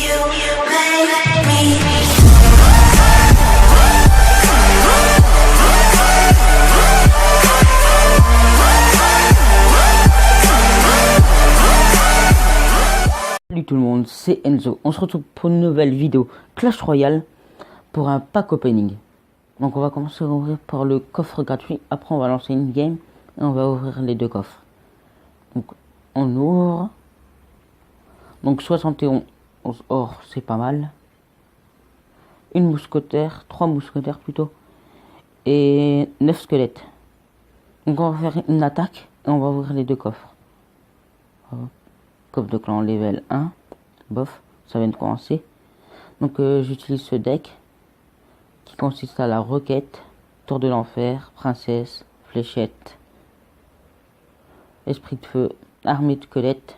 Salut tout le monde, c'est Enzo. On se retrouve pour une nouvelle vidéo Clash Royale pour un pack opening. Donc on va commencer à ouvrir par le coffre gratuit. Après on va lancer une game et on va ouvrir les deux coffres. Donc on ouvre. Donc 71 or, c'est pas mal. Une mousquetaire, 3 mousquetaires plutôt. Et 9 squelettes. Donc on va faire une attaque et on va ouvrir les deux coffres. Coffre de clan level 1. Bof, ça vient de commencer. Donc j'utilise ce deck qui consiste à la roquette, tour de l'enfer, princesse, fléchette, esprit de feu, armée de squelettes,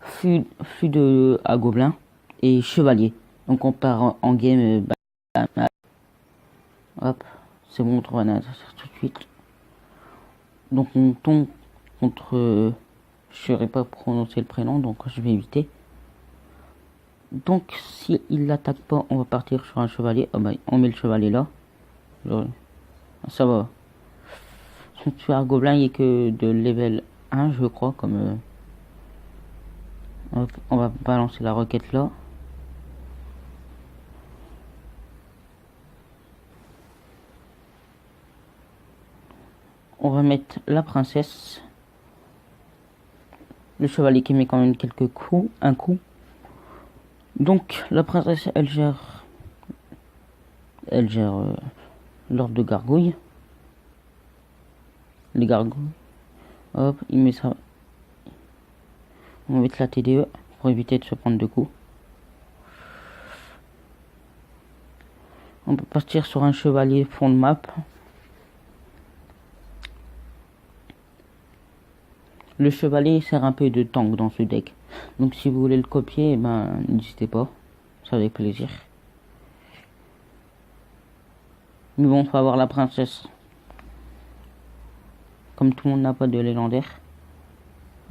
flux de à gobelin et chevalier. Donc on part en game. Hop, c'est bon, on trouve un adversaire tout de suite. Donc on tombe contre je ne saurais pas prononcer le prénom, donc je vais éviter. Donc si il l'attaque pas, on va partir sur un chevalier. Ah bah, on met le chevalier là. Ça va. Son tueur gobelin il est que de level 1 je crois. Comme on va balancer la roquette là. On va mettre la princesse. Le chevalier qui met quand même quelques coups, un coup. Donc la princesse elle gère l'ordre de gargouille. Les gargouilles. Hop, il met ça. On va mettre la TDE pour éviter de se prendre deux coups. On peut partir sur un chevalier fond de map. Le chevalier sert un peu de tank dans ce deck. Donc si vous voulez le copier, eh ben n'hésitez pas. Ça avec plaisir. Mais bon, faut avoir la princesse. Comme tout le monde n'a pas de légendaire.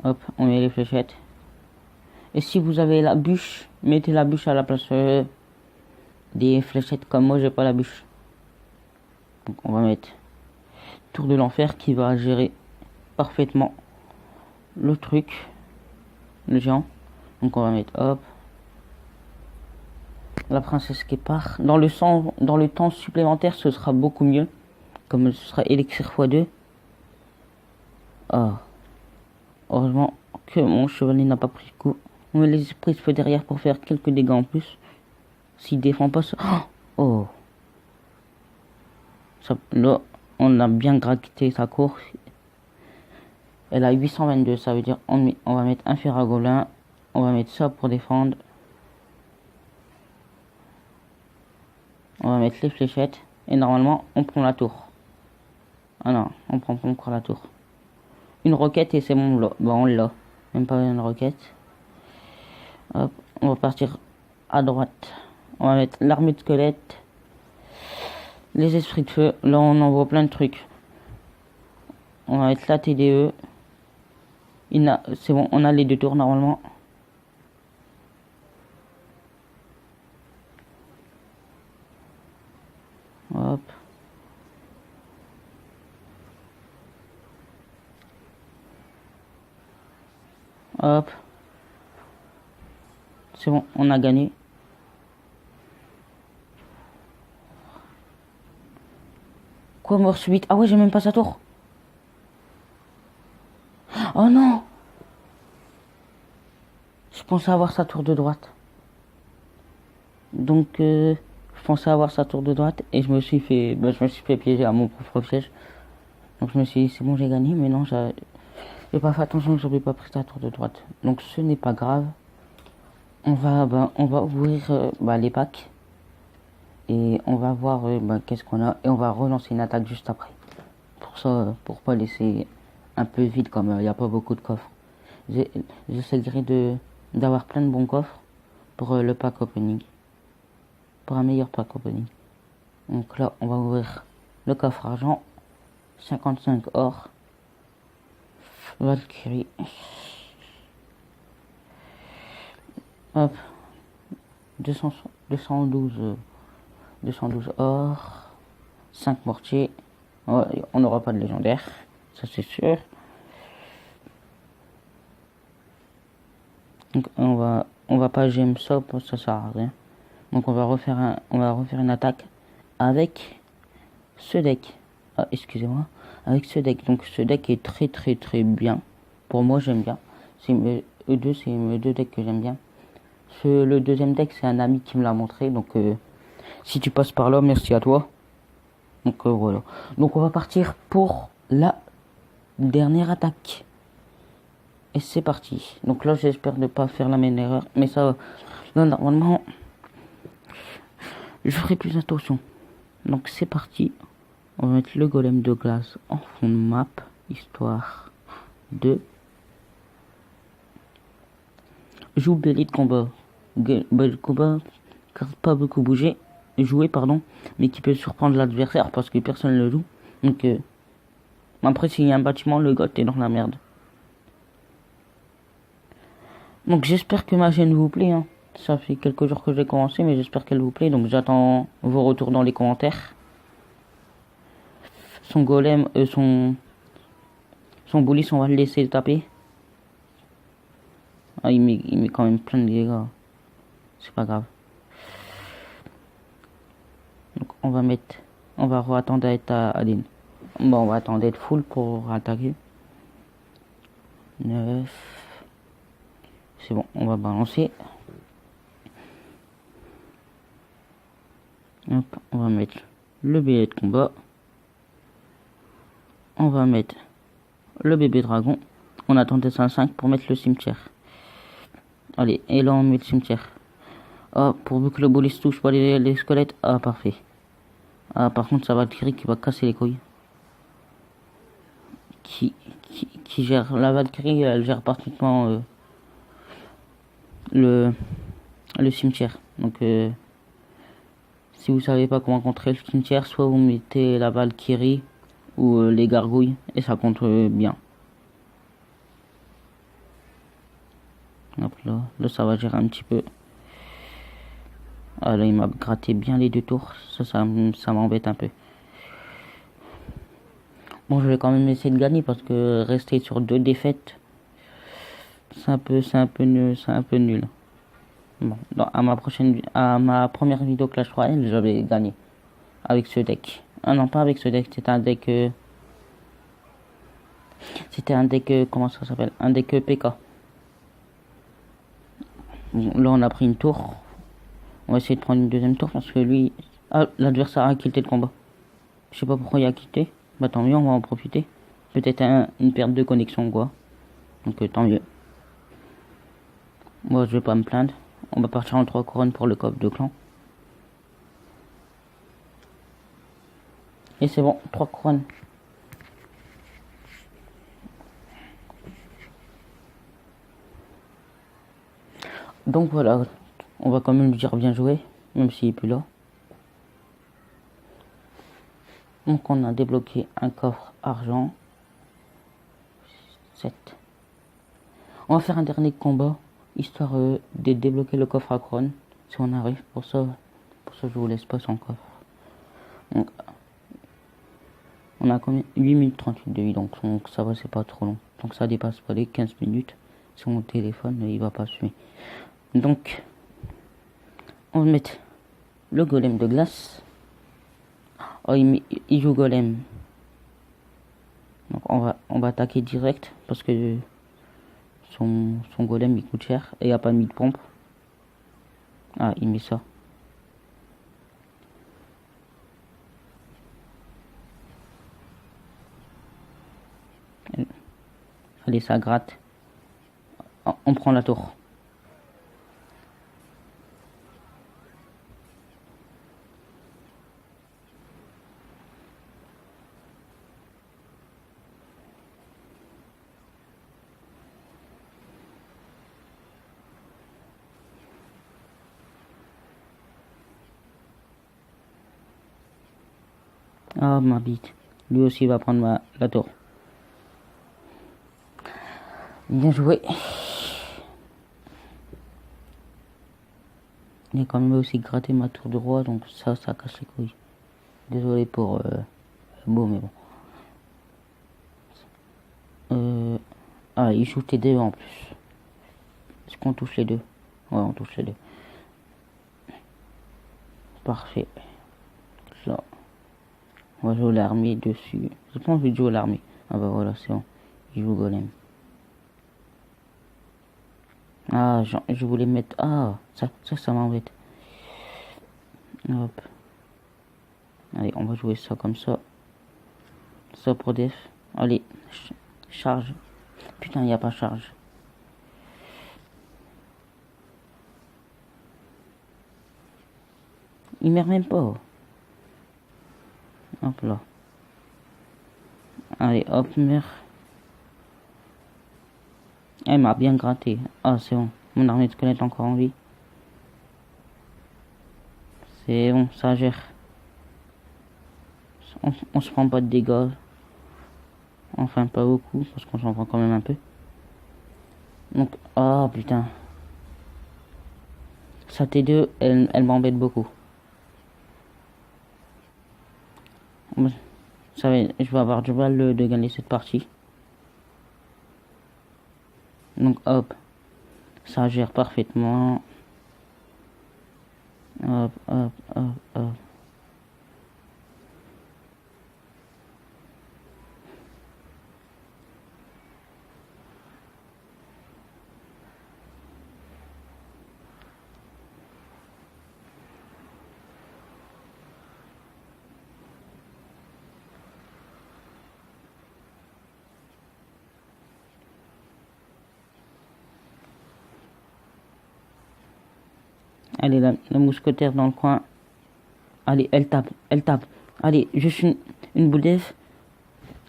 Hop, on met les fléchettes. Et si vous avez la bûche, mettez la bûche à la place des fléchettes. Comme moi, j'ai pas la bûche. Donc on va mettre tour de l'enfer qui va gérer parfaitement le truc, le géant. Donc on va mettre hop la princesse qui part. Dans le temps supplémentaire ce sera beaucoup mieux, comme ce sera élixir x2. Ah, heureusement que mon chevalier n'a pas pris le coup. On met les esprits de feu derrière pour faire quelques dégâts en plus. S'il défend pas ça, oh ça, là on a bien graqué sa course. Elle a 822, ça veut dire on va mettre un fer à gobelin. On va mettre ça pour défendre. On va mettre les fléchettes. Et normalement, on prend la tour. Ah non, on prend pas encore la tour. Une roquette et c'est bon, là. Bon, on l'a. Même pas une roquette. Hop, on va partir à droite. On va mettre l'armée de squelettes. Les esprits de feu. Là, on envoie plein de trucs. On va mettre la TDE. C'est bon, on a les deux tours normalement. Hop. Hop. C'est bon, on a gagné. Quoi, mort subite? Ah ouais, j'ai même pas sa tour. Oh non! Je pensais avoir sa tour de droite. Donc, je pensais avoir sa tour de droite et je me suis fait piéger à mon propre piège. Donc je me suis dit, c'est bon, j'ai gagné, mais non, j'ai pas fait attention que j'avais pas pris sa tour de droite. Donc ce n'est pas grave. On va ouvrir les packs. Et on va voir qu'est-ce qu'on a. Et on va relancer une attaque juste après. Pour ça, pour pas laisser un peu vide comme il n'y a pas beaucoup de coffres. J'essaierai d'avoir plein de bons coffres pour le pack opening. Pour un meilleur pack opening. Donc là, on va ouvrir le coffre argent. 55 or. Valkyrie. Hop, 200, 212, 212 or, 5 mortiers. Ouais, on n'aura pas de légendaire, ça c'est sûr. Donc on va pas gem ça, ça sert à rien. Donc on va refaire une attaque avec ce deck. Ah, excusez-moi, avec ce deck. Donc ce deck est très bien. Pour moi j'aime bien. C'est E2, c'est mes deux decks que j'aime bien. Le deuxième deck c'est un ami qui me l'a montré. Donc si tu passes par là, merci à toi. Donc voilà. Donc on va partir pour la dernière attaque. Et c'est parti. Donc là j'espère ne pas faire la même erreur. Mais ça, là, normalement, je ferai plus attention. Donc c'est parti. On va mettre le golem de glace en fond de map. Histoire de... Joue belly de combat. Belly de combat, car pas beaucoup bouger. Jouer, pardon. Mais qui peut surprendre l'adversaire parce que personne ne le joue. Donc après s'il y a un bâtiment, le gars est dans la merde. Donc j'espère que ma chaîne vous plaît. Hein. Ça fait quelques jours que j'ai commencé, mais j'espère qu'elle vous plaît. Donc j'attends vos retours dans les commentaires. Son golem, son bullis, on va le laisser taper. Ah, il met quand même plein de dégâts. C'est pas grave. Donc on va attendre à être à Aden. Bon, on va attendre d'être full pour attaquer. 9. C'est bon, on va balancer. Hop, on va mettre le billet de combat. On va mettre le bébé dragon. On attend des 5 pour mettre le cimetière. Allez, et là on met le cimetière. Ah, pourvu que le bullis touche pas les squelettes. Ah, parfait. Ah, par contre, ça va tirer qui va casser les couilles. Qui gère la Valkyrie, elle gère parfaitement le cimetière. Donc si vous savez pas comment contrer le cimetière, soit vous mettez la Valkyrie ou les gargouilles et ça compte bien. Hop là ça va gérer un petit peu. Ah là il m'a gratté bien les 2 tours, ça m'embête un peu. Bon, je vais quand même essayer de gagner parce que rester sur 2 défaites, c'est un peu nul. Bon, à ma première vidéo Clash Royale, j'avais gagné avec ce deck. Ah non, pas avec ce deck, c'était un deck comment ça s'appelle? Un deck PK. Bon, là on a pris une tour. On va essayer de prendre une deuxième tour parce que lui... Ah, l'adversaire a quitté le combat. Je sais pas pourquoi il a quitté. Bah tant mieux, on va en profiter. Peut-être une perte de connexion quoi. Donc tant mieux. Moi je vais pas me plaindre. On va partir en 3 couronnes pour le coffre de clan. Et c'est bon, 3 couronnes. Donc voilà, on va quand même lui dire bien joué, même s'il est plus là. Donc on a débloqué un coffre argent. 7. On va faire un dernier combat, histoire de débloquer le coffre à couronne, si on arrive. Pour ça je vous laisse pas sans coffre. Donc, on a combien? 8 minutes 38 de vie, donc ça va, c'est pas trop long. Donc ça dépasse pas les 15 minutes. Sur mon téléphone, il va pas suivre. Donc, on va mettre le golem de glace. Oh, il joue golem. Donc on va attaquer direct parce que son golem il coûte cher et il n'y a pas mis de pompe. Ah, il met ça. Allez, ça gratte. On prend la tour. Ah, ma bite. Lui aussi va prendre la tour. Bien joué. Il a quand même aussi gratté ma tour de roi, donc ça casse les couilles. Désolé pour beau, mais bon. Ah, il joue T2 en plus. Est-ce qu'on touche les deux? Ouais, on touche les deux. Parfait. Ça. On va jouer l'armée dessus. J'ai pas envie de jouer l'armée. Ah bah voilà, c'est bon. Il joue golem. Ah, je voulais mettre... Ah, ça m'embête. Hop. Allez, on va jouer ça comme ça. Ça pour def. Allez, charge. Putain, il n'y a pas charge. Il meurt même pas. Hop là. Allez, hop, meurt. Elle m'a bien gratté. Ah, c'est bon. Mon armée de squelettes encore en vie. C'est bon, ça gère. On se prend pas de dégâts. Enfin, pas beaucoup, parce qu'on s'en prend quand même un peu. Donc, oh putain. Sa T2, elle m'embête beaucoup. Ça va, je vais avoir du mal de gagner cette partie. Donc, hop. Ça gère parfaitement. Hop, hop, hop, hop. Allez, la mousquetaire dans le coin. Allez, elle tape, elle tape. Allez, juste une boule d'œuf.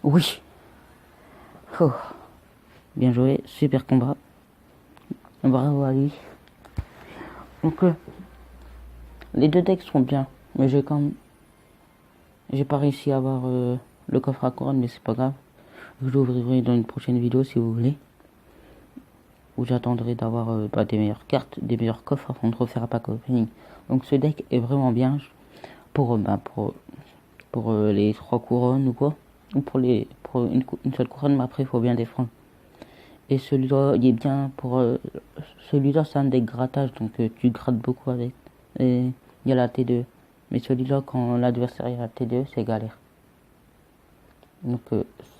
Oui. Oh. Bien joué, super combat. Bravo à lui. Donc, les deux decks sont bien. Mais j'ai pas réussi à avoir le coffre à couronne, mais c'est pas grave. Je l'ouvrirai dans une prochaine vidéo si vous voulez. Où j'attendrai d'avoir des meilleures cartes, des meilleurs coffres afin de refaire un pack opening. Donc ce deck est vraiment bien pour les 3 couronnes ou quoi. Ou pour une seule couronne, mais après il faut bien défendre. Et celui-là, il est bien pour... celui-là, c'est un deck grattage, donc tu grattes beaucoup avec. Et il y a la T2. Mais celui-là, quand l'adversaire a la T2, c'est galère. Donc,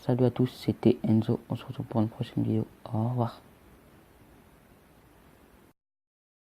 salut à tous, c'était Enzo. On se retrouve pour une prochaine vidéo. Au revoir.